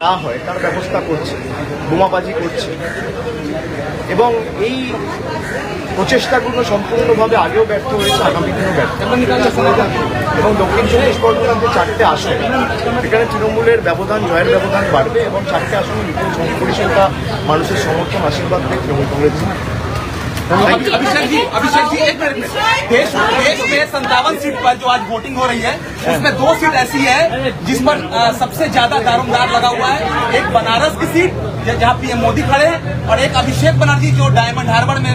না হয় তার ব্যবস্থা করছে, বোমাবাজি করছে এবং এই প্রচেষ্টাগুলো সম্পূর্ণভাবে আগেও ব্যর্থ হয়েছে, আগামী দিনেও ব্যর্থ। এবং দক্ষিণ চব্বিশ পরগনাতে 4টে আসন, সেখানে তৃণমূলের ব্যবধান, জয়ের ব্যবধান বাড়বে এবং 4টে আসনে বিপুল পরিসংখ্যা মানুষের সমর্থন, আশীর্বাদ পেয়ে তৃণমূল কংগ্রেস। अभिषेक जी एक मिनट में देश में 57 सीट पर जो आज वोटिंग हो रही है उसमें 2 सीट ऐसी है जिस पर सबसे ज्यादा दारोमदार लगा हुआ है। एक बनारस की सीट जहां पीएम मोदी खड़े हैं और एक अभिषेक बनर्जी जो डायमंड हार्बर में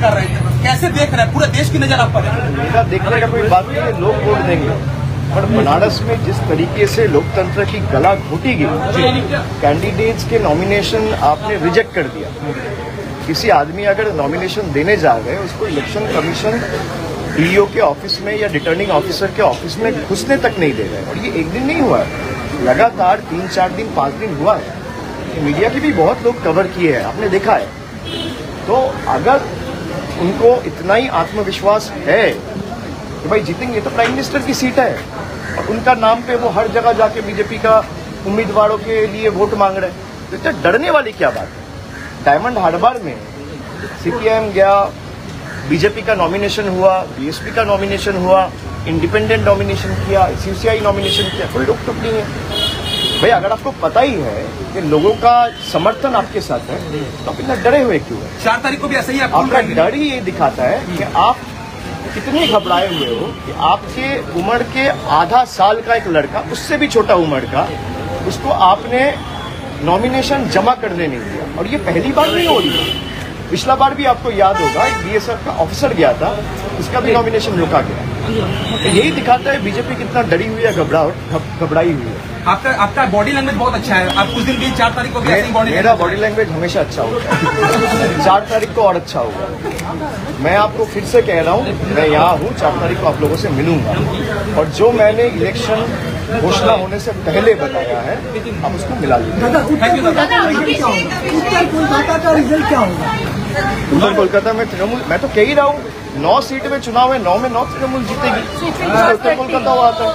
कर रहे हैं। कैसे देख रहे हैं? पूरे देश की नजर आप पर है। देखने का कोई बात नहीं है, लोग वोट देंगे। पर बनारस में जिस तरीके से लोकतंत्र की गला घोटी गई, कैंडिडेट्स के नॉमिनेशन आपने रिजेक्ट कर दिया। किसी आदमी अगर नॉमिनेशन देने जा रहे उसको इलेक्शन कमीशन डीईओ के ऑफिस में या रिटर्निंग ऑफिसर के ऑफिस में घुसने तक नहीं दे रहे। और ये एक दिन नहीं हुआ है, लगातार 3-4 दिन 5 दिन हुआ है। मीडिया की भी बहुत लोग कवर किए हैं, आपने देखा है। तो अगर उनको इतना ही आत्मविश्वास है कि भाई जीतेंगे, तो प्राइम मिनिस्टर की सीट है और उनका नाम पे वो हर जगह जाके बीजेपी का उम्मीदवारों के लिए वोट मांग रहे हैं, तो इतना डरने वाली क्या बात है। डायमंड हार्बर में सीपीएम गया, बीजेपी का नॉमिनेशन हुआ, बीएसपी का नॉमिनेशन हुआ, इंडिपेंडेंट नॉमिनेशन किया, सीसीआई नॉमिनेशन किया, कोई रोक टोक नहीं है। भाई अगर आपको पता ही है कि लोगों का समर्थन आपके साथ है तो आप इतना डरे हुए क्यों है? 4 तारीख को भी ऐसा ही आपका डर ही ये दिखाता है कि आप कितने घबराए हुए हो कि आपके उम्र के आधा साल का एक लड़का, उससे भी छोटा उम्र का, उसको आपने नॉमिनेशन जमा करने नहीं दिया। और ये पहली बार नहीं हो रही है, पिछला बार भी आपको याद होगा एक बीएसएफ का ऑफिसर गया था, उसका भी नॉमिनेशन रोका गया। तो यही दिखाता है बीजेपी कितना डरी हुई है, घबराई हुई है। आपका बॉडी लैंग्वेज बहुत अच्छा है। आप कुछ दिन भी 4 तारीख को भी ऐसी मेरा बॉडी लैंग्वेज हमेशा अच्छा होगा। 4 तारीख को और अच्छा होगा। मैं आपको फिर से कह रहा हूँ, मैं यहाँ हूँ, 4 तारीख को आप लोगों से मिलूंगा और जो मैंने इलेक्शन घोषणा होने से पहले बताया है हम उसको मिला लेंगे। उत्तर कोलकाता का रिजल्ट क्या होगा? उत्तर कोलकाता में तृणमूल, मैं तो कह ही रहा हूँ 9 सीट में चुनाव है, 9 में 9 तृणमूल जीतेगी। उत्तर कोलकाता हुआ था।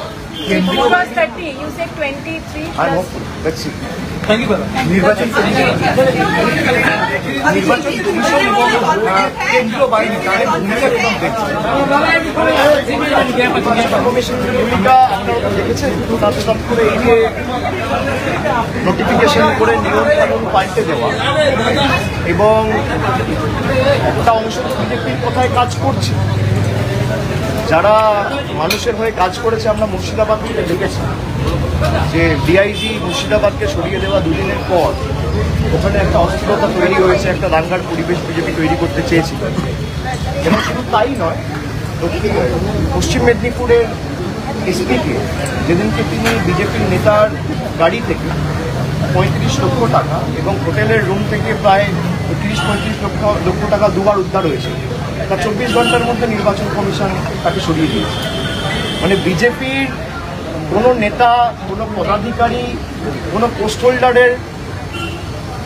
Thank you. निर्वाचन নোটিফিকেশন করে নিয়ম কানুন পাল্টে দেওয়া এবং একটা অংশ বিজেপির কোথায় কাজ করছে, যারা মানুষের হয়ে কাজ করেছে আমরা মুর্শিদাবাদ থেকে দেখেছি যে ডিআইজি মুর্শিদাবাদকে সরিয়ে দেওয়া 2 দিনের পর ওখানে একটা অস্থিরতা তৈরি হয়েছে, একটা দাঙ্গার পরিবেশ বিজেপি তৈরি করতে চেয়েছিল। এবং শুধু তাই নয়, পশ্চিম মেদিনীপুরের এসপিকে যেদিনকে তিনি বিজেপির নেতার গাড়ি থেকে 35 লক্ষ টাকা এবং হোটেলের রুম থেকে প্রায় 30-35 লক্ষ টাকা দুবার উদ্ধার হয়েছে, তার 24 ঘন্টার মধ্যে নির্বাচন কমিশন তাকে সরিয়ে দিয়েছে। মানে বিজেপির কোনো নেতা, কোনো পদাধিকারী, কোনো পোস্ট হোল্ডারের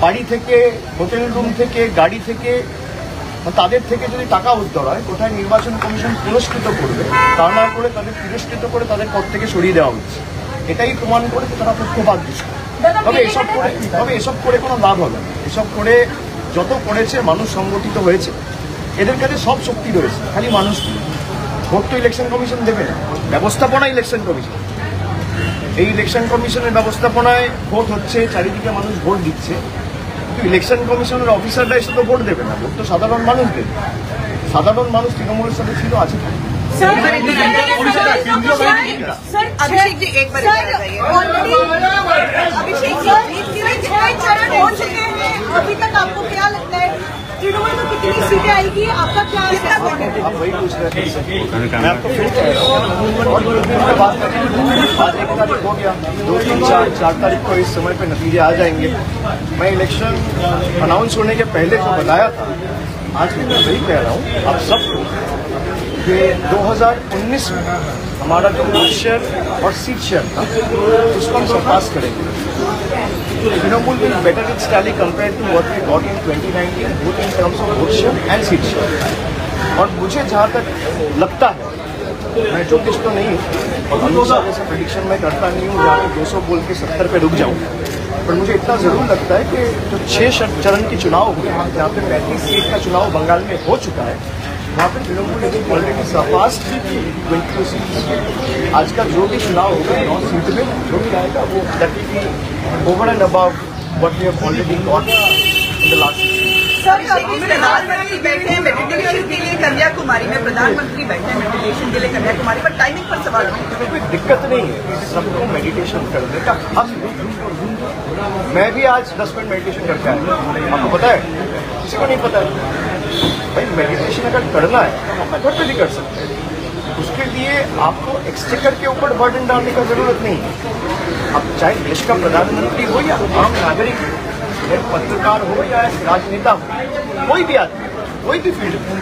বাড়ি থেকে, হোটেল রুম থেকে, গাড়ি থেকে, তাদের থেকে যদি টাকা উদ্ধার হয়, কোথায় নির্বাচন কমিশন পুরস্কৃত করবে, তা না করে তাদের পুরস্কৃত করে তাদের পদ থেকে সরিয়ে দেওয়া হচ্ছে। এটাই প্রমাণ করে তারা পক্ষপাত দিচ্ছে। তবে এসব করে কোনো লাভ হবে না। এসব করে যত করেছে মানুষ সংগঠিত হয়েছে, এদের কাছে সব শক্তি রয়েছে, খালি মানুষ ভোট তো ইলেকশন কমিশন দেবে না, ব্যবস্থাপনা ইলেকশন কমিশন। এই ইলেকশন কমিশনের ব্যবস্থাপনায় ভোট হচ্ছে, চারিদিকে মানুষ ভোট দিচ্ছে, কিন্তু ইলেকশন কমিশনের অফিসাররা এসে তো ভোট দেবে না, ভোট তো সাধারণ মানুষ দেবে। সাধারণ মানুষ तृणमूल साथे ছিল, আছে। अभिषेक जी एक बार अभिषेक जी अभी तक आपको क्या लगता है तृणमूल को कितनी सीटें आएगी, आपका क्या? आप वही पूछ रहे थे, मैं आपको फिर कह रहा हूँ और बात करें। आज 1 तारीख हो गया, 2, 3, 4 तारीख को इस समय पे नतीजे आ जाएंगे। मैं इलेक्शन अनाउंस होने के पहले जो बताया था, आज भी मैं वही कह रहा हूँ आप सबको कि 2019 में हमारा जो वोट शेयर और सीट शेयर था उसको हम सरपास करेंगे। Trinamool will better its tally compare to what we got in 2019 both in terms of vote share and seat share. और मुझे जहाँ तक लगता है, मैं ज्योतिष तो नहीं हूँ और हमेशा जैसे प्रेडिक्शन में करता नहीं हूँ जहाँ पे 200 बोल के 70 पे रुक जाऊँ, पर मुझे इतना जरूर लगता है कि जो 6 चरण की चुनाव हुए जहाँ पे 35 सीट का चुनाव बंगाल में हो चुका है, वहाँ पर तृणमूल ऑलरेडी सरपास्ट 22 सीट। आज का जो भी चुनाव होगा 9 सीट में जो भी आएगा वो that will be over and above what we have already got in the last. प्रधानमंत्री बैठे हैं मेडिटेशन के लिए कन्याकुमारी में, प्रधानमंत्री बैठे हैं मेडिटेशन के लिए कन्याकुमारी, पर टाइमिंग पर सवाल है। कोई दिक्कत नहीं है, सबको मेडिटेशन करने का हक है। मैं भी आज 10 मिनट मेडिटेशन करके आया, आपको पता है? किसी को नहीं पता है। भाई मेडिटेशन अगर करना है तो घर पे भी कर सकते हैं। उसके लिए आपको एक्सचेकर के ऊपर बर्डन डालने का जरूरत नहीं है। अब चाहे देश का प्रधानमंत्री हो या आम नागरिक हो, पत्रकार हो या राजनेता हो, कोई भी आदमी, कोई भी फील्ड में,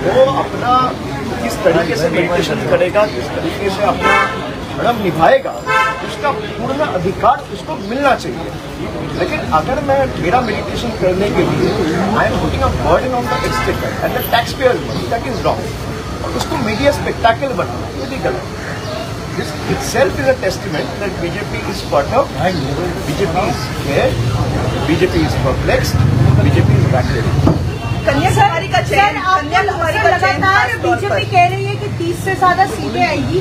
वो अपना किस तरीके से मेडिटेशन करेगा, किस तरीके से अपना धर्म निभाएगा, उसका पूर्ण अधिकार उसको मिलना चाहिए। लेकिन अगर मैं मेरा मेडिटेशन करने के लिए I am putting a burden on the exchequer and the tax payers money, that is wrong. और उसको मीडिया स्पेक्टाकल बनाना, ये भी गलत है। This itself is a testament that BJP is perturbed, BJP is scared, BJP is perplexed, BJP is backwards. Kanyakumari का चयन, कन्याकुमारी का लगातार बीजेपी कह रही है कि 30 से ज्यादा सीटें आएगी,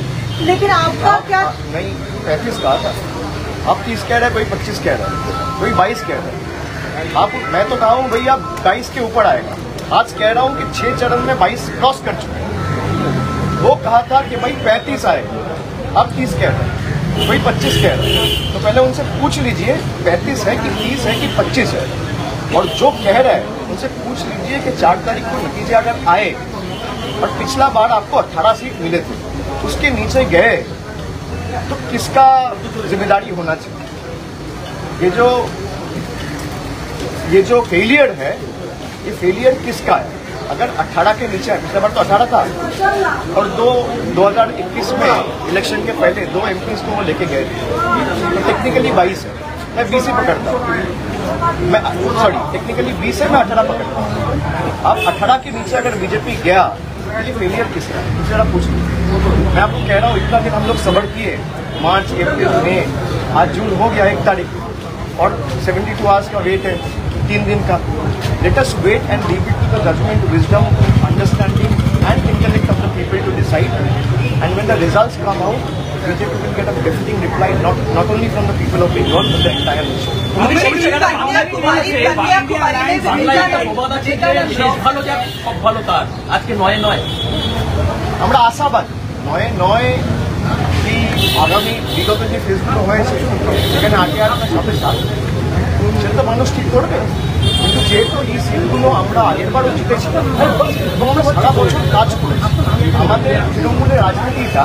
लेकिन आपका क्या? नहीं, 35 कहा था, आप 30 कह रहे हैं, कोई 25 कह रहा है, कोई 22 कह रहा है। आप, मैं तो कहा हूँ भैया 22 के ऊपर आएगा। आज कह रहा हूँ कि 6 चरण में 22 क्रॉस कर चुके हैं। वो कहा था कि भाई 35 आएगा, अब 30 कह रहे हैं, कोई 25 कह रहे हैं। तो पहले उनसे पूछ लीजिए 35 है कि 30 है कि 25 है। और जो कह रहे हैं उनसे पूछ लीजिए कि 4 तारीख को नतीजे अगर आए और पिछला बार आपको 18 सीट मिले थे, उसके नीचे गए, तो किसका जिम्मेदारी होना चाहिए? ये जो फेलियर है, ये फेलियर किसका है? अगर 18 के नीचे है, पिछला बार तो 18 था, और 2021 में इलेक्शन के पहले 2 MPs को वो लेके गए थे, तो टेक्निकली 22 है, मैं 20 ही पकड़ता हूँ। मैं सॉरी, टेक्निकली 20 है, मैं 18 पकड़ता हूँ। अब 18 के नीचे अगर बीजेपी गया, तो ये फेलियर किसका है? मुझे जरा पूछ लीजिए। मैं आपको कह रहा हूँ, इतना दिन हम लोग सब्र किए, मार्च, अप्रैल, मई, आज जून हो गया 1 तारीख, और 72 आवर्स का वेट है, 3 दिन का। Let us wait and leave it to the judgment, wisdom, understanding and intellect of the people to decide. And when the results come out, BJP will get a befitting reply, not only from the people of Bengal, but the entire nation. আমরা আশাবাদ 9 কি আগামী বিগত যে ফেসগুলো হয়েছে সেখানে আগে আর সাথে সাথে সেটা তো মানুষ ঠিক করবে। কিন্তু যেহেতু এই সিটগুলো আমরা আগেরবারও জিতেছিলাম এবং আমরা সারা বছর কাজ করেছি, আমাদের তৃণমূলের রাজনীতিটা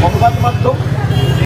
সংবাদ মাধ্যম